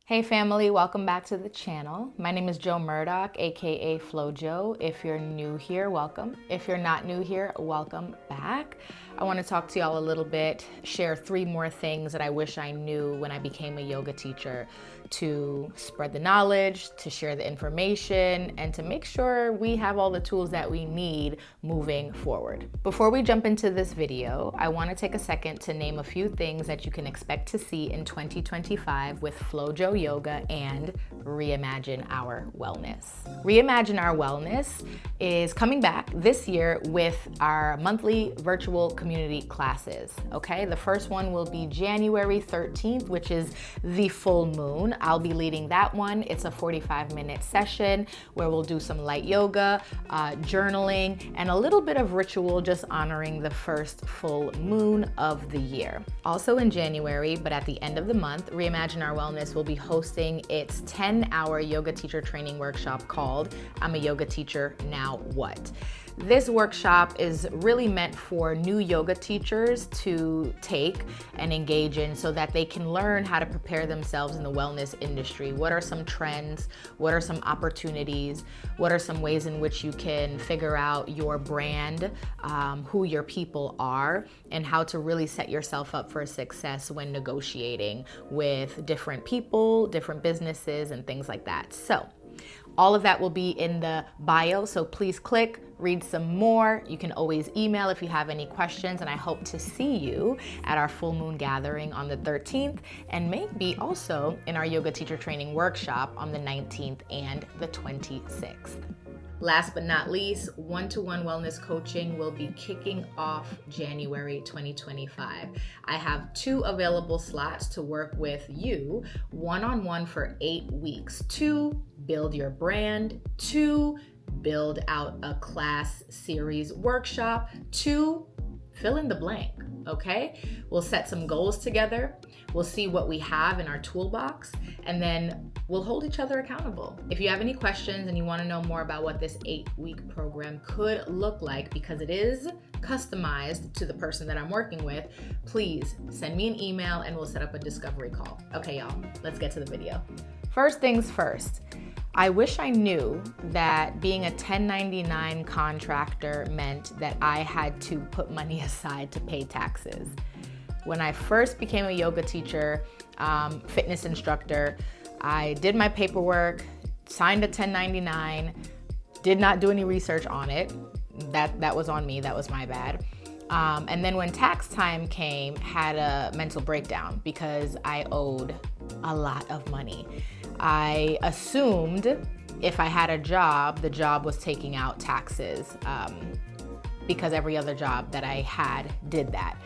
Hey family, welcome back to the channel. My name is Jo Murdock, aka Flowwj0. If you're new here, welcome. If you're not new here, welcome back. I want to talk to y'all a little bit, share 3 more things that I wish I knew when I became a yoga teacher, to spread the knowledge, to share the information, and to make sure we have all the tools that we need moving forward. Before we jump into this video, I want to take a second to name a few things that you can expect to see in 2025 with Flowwj0 Yoga and Reimagine Our Wellness. Reimagine Our Wellness is coming back this year with our monthly virtual community classes, okay? The first one will be January 13th, which is the full moon. I'll be leading that one. It's a 45-minute session where we'll do some light yoga, journaling, and a little bit of ritual just honoring the first full moon of the year. Also in January, but at the end of the month, Reimagine Our Wellness will be hosting its 10-hour yoga teacher training workshop called I'm a Yoga Teacher, Now What? This workshop is really meant for new yoga teachers to take and engage in so that they can learn how to prepare themselves in the wellness industry. What are some trends? What are some opportunities? What are some ways in which you can figure out your brand, who your people are, and how to really set yourself up for success when negotiating with different people, different businesses, and things like that. So all of that will be in the bio, so please click, read some more. You can always email if you have any questions, and I hope to see you at our full moon gathering on the 13th, and maybe also in our yoga teacher training workshop on the 19th and the 26th. Last but not least, one-to-one wellness coaching will be kicking off January 2025. I have 2 available slots to work with you one-on-one for 8 weeks to build your brand, to build out a class series workshop, to fill in the blank, okay? We'll set some goals together. We'll see what we have in our toolbox, and then we'll hold each other accountable. If you have any questions and you want to know more about what this 8-week program could look like, because it is customized to the person that I'm working with, please send me an email and we'll set up a discovery call. Okay, y'all, let's get to the video. First things first. I wish I knew that being a 1099 contractor meant that I had to put money aside to pay taxes. When I first became a yoga teacher, fitness instructor, I did my paperwork, signed a 1099, did not do any research on it. That was on me, that was my bad. And then when tax time came, had a mental breakdown because I owed a lot of money. I assumed if I had a job, the job was taking out taxes because every other job that I had did that.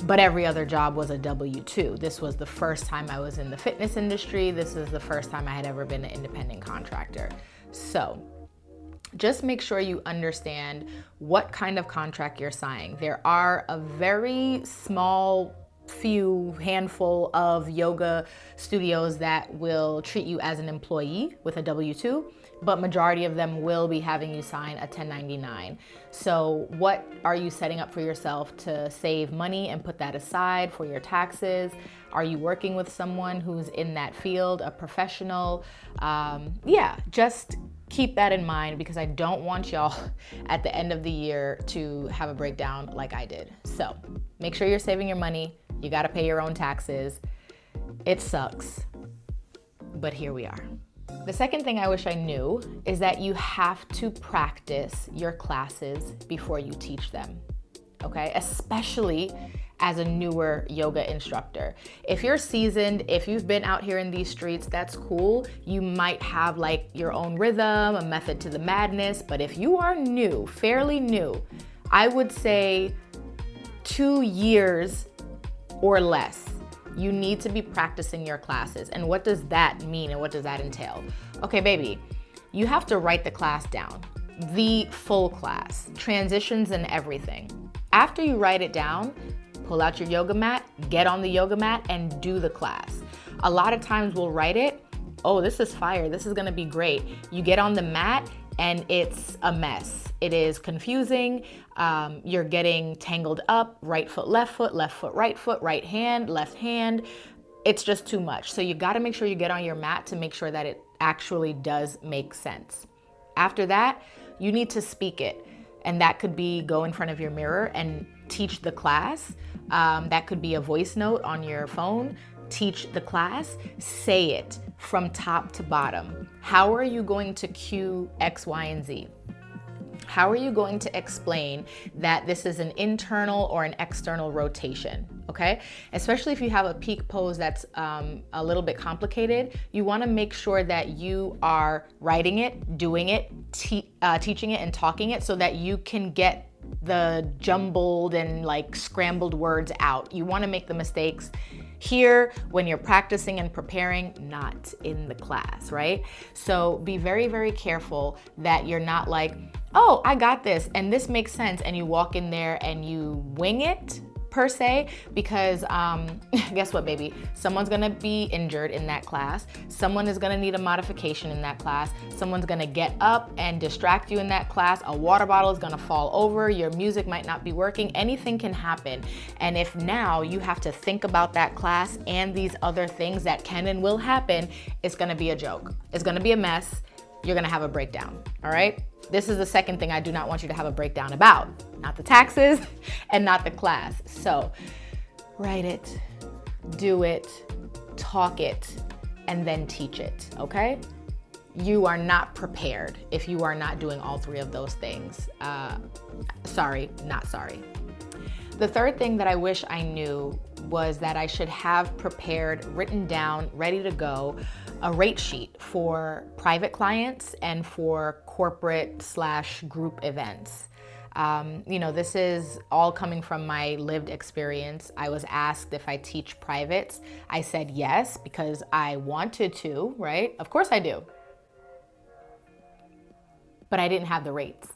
But every other job was a W-2. This was the first time I was in the fitness industry. This is the first time I had ever been an independent contractor. So just make sure you understand what kind of contract you're signing. There are a very small handful of yoga studios that will treat you as an employee with a W-2, but majority of them will be having you sign a 1099. So what are you setting up for yourself to save money and put that aside for your taxes? Are you working with someone who's in that field, a professional? Just keep that in mind, because I don't want y'all at the end of the year to have a breakdown like I did. So make sure you're saving your money. You gotta pay your own taxes. It sucks, but here we are. The second thing I wish I knew is that you have to practice your classes before you teach them, okay? Especially as a newer yoga instructor. If you're seasoned, if you've been out here in these streets, that's cool. You might have like your own rhythm, a method to the madness, but if you are new, fairly new, I would say 2 years or less, you need to be practicing your classes. And what does that mean and what does that entail? Okay, baby, you have to write the class down, the full class, transitions and everything. After you write it down, pull out your yoga mat, get on the yoga mat and do the class. A lot of times we'll write it, oh, this is fire, this is gonna be great. You get on the mat and it's a mess. It is confusing. You're getting tangled up, right foot, right foot, right hand, left hand. it's just too much. So you got to make sure you get on your mat to make sure that it actually does make sense. After that, you need to speak it. And that could be go in front of your mirror and teach the class. That could be a voice note on your phone. Teach the class, say it from top to bottom. How are you going to cue X, Y, and Z? How are you going to explain that this is an internal or an external rotation, okay? Especially if you have a peak pose that's a little bit complicated, you wanna make sure that you are writing it, doing it, teaching it, and talking it so that you can get the jumbled and like scrambled words out. You wanna make the mistakes here when you're practicing and preparing, not in the class, right? So be very, very careful that you're not like, oh, I got this and this makes sense, and you walk in there and you wing it per se, because guess what, baby? Someone's gonna be injured in that class. Someone is gonna need a modification in that class. Someone's gonna get up and distract you in that class. A water bottle is gonna fall over. Your music might not be working. Anything can happen. And if now you have to think about that class and these other things that can and will happen, it's gonna be a joke. It's gonna be a mess. You're gonna have a breakdown, all right? This is the second thing I do not want you to have a breakdown about. Not the taxes and not the class. So write it, do it, talk it, and then teach it, okay? You are not prepared if you are not doing all three of those things. Sorry, not sorry. The third thing that I wish I knew was that I should have prepared, written down, ready to go, a rate sheet for private clients and for corporate/group events. This is all coming from my lived experience. I was asked if I teach privates. I said yes, because I wanted to, right? Of course I do. But I didn't have the rates.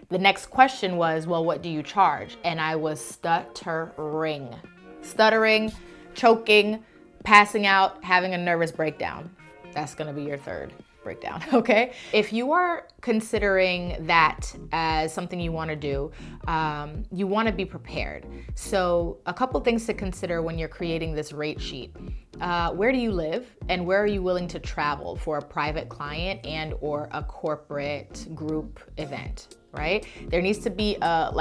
The next question was, well, what do you charge? And I was stuttering, choking, passing out, having a nervous breakdown. That's gonna be your third breakdown, okay? If you are considering that as something you wanna do, you wanna be prepared. So a couple things to consider when you're creating this rate sheet. Where do you live and where are you willing to travel for a private client and or a corporate group event, right? There needs to be a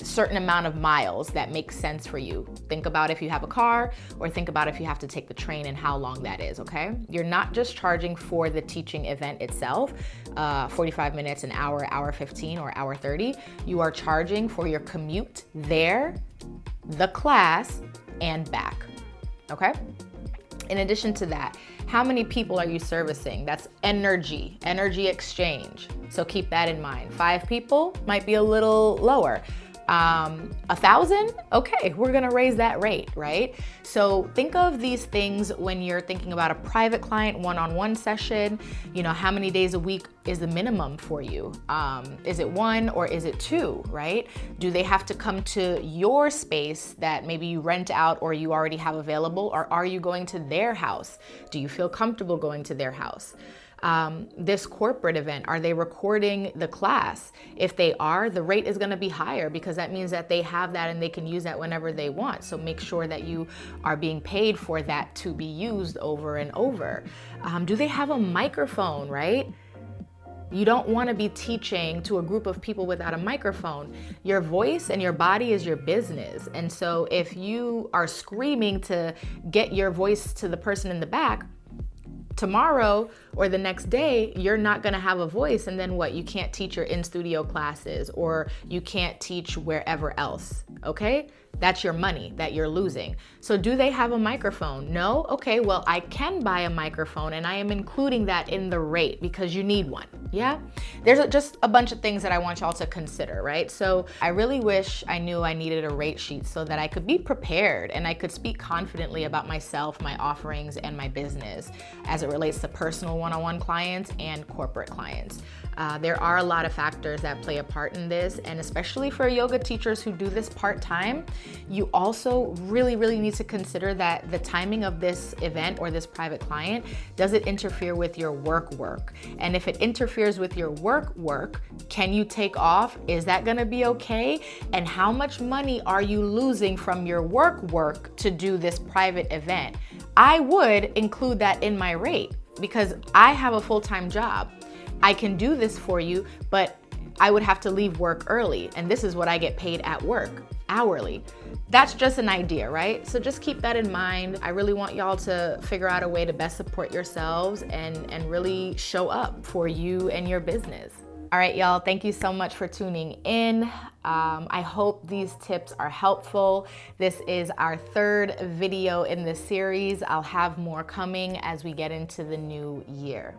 certain amount of miles that makes sense for you. Think about if you have a car, or think about if you have to take the train and how long that is, okay? You're not just charging for the teaching event itself, 45 minutes, an hour, hour 15, or hour 30. You are charging for your commute there, the class, and back, okay? In addition to that, how many people are you servicing? That's energy exchange. So keep that in mind. 5 people might be a little lower. 1,000? Okay, we're gonna raise that rate, right? So think of these things when you're thinking about a private client one-on-one session. How many days a week is the minimum for you? Is it 1 or is it 2, right? Do they have to come to your space that maybe you rent out or you already have available, or are you going to their house? Do you feel comfortable going to their house? This corporate event, are they recording the class? If they are, the rate is going to be higher, because that means that they have that and they can use that whenever they want. So make sure that you are being paid for that to be used over and over. Do they have a microphone, right? You don't want to be teaching to a group of people without a microphone. Your voice and your body is your business. And so if you are screaming to get your voice to the person in the back, tomorrow or the next day, you're not gonna have a voice, and then what? You can't teach your in-studio classes, or you can't teach wherever else, okay? That's your money that you're losing. So do they have a microphone? No? Okay, well, I can buy a microphone, and I am including that in the rate because you need one, yeah? There's just a bunch of things that I want y'all to consider, right? So I really wish I knew I needed a rate sheet so that I could be prepared and I could speak confidently about myself, my offerings, and my business as it relates to personal one-on-one clients and corporate clients. There are a lot of factors that play a part in this, and especially for yoga teachers who do this part-time, You also really need to consider that the timing of this event or this private client, does it interfere with your work? And if it interferes with your work, can you take off? Is that gonna be okay? And how much money are you losing from your work to do this private event? I would include that in my rate because I have a full-time job. I can do this for you, but I would have to leave work early, and this is what I get paid at work, hourly. That's just an idea, right? So just keep that in mind. I really want y'all to figure out a way to best support yourselves and really show up for you and your business. All right, y'all, thank you so much for tuning in. I hope these tips are helpful. This is our third video in this series. I'll have more coming as we get into the new year.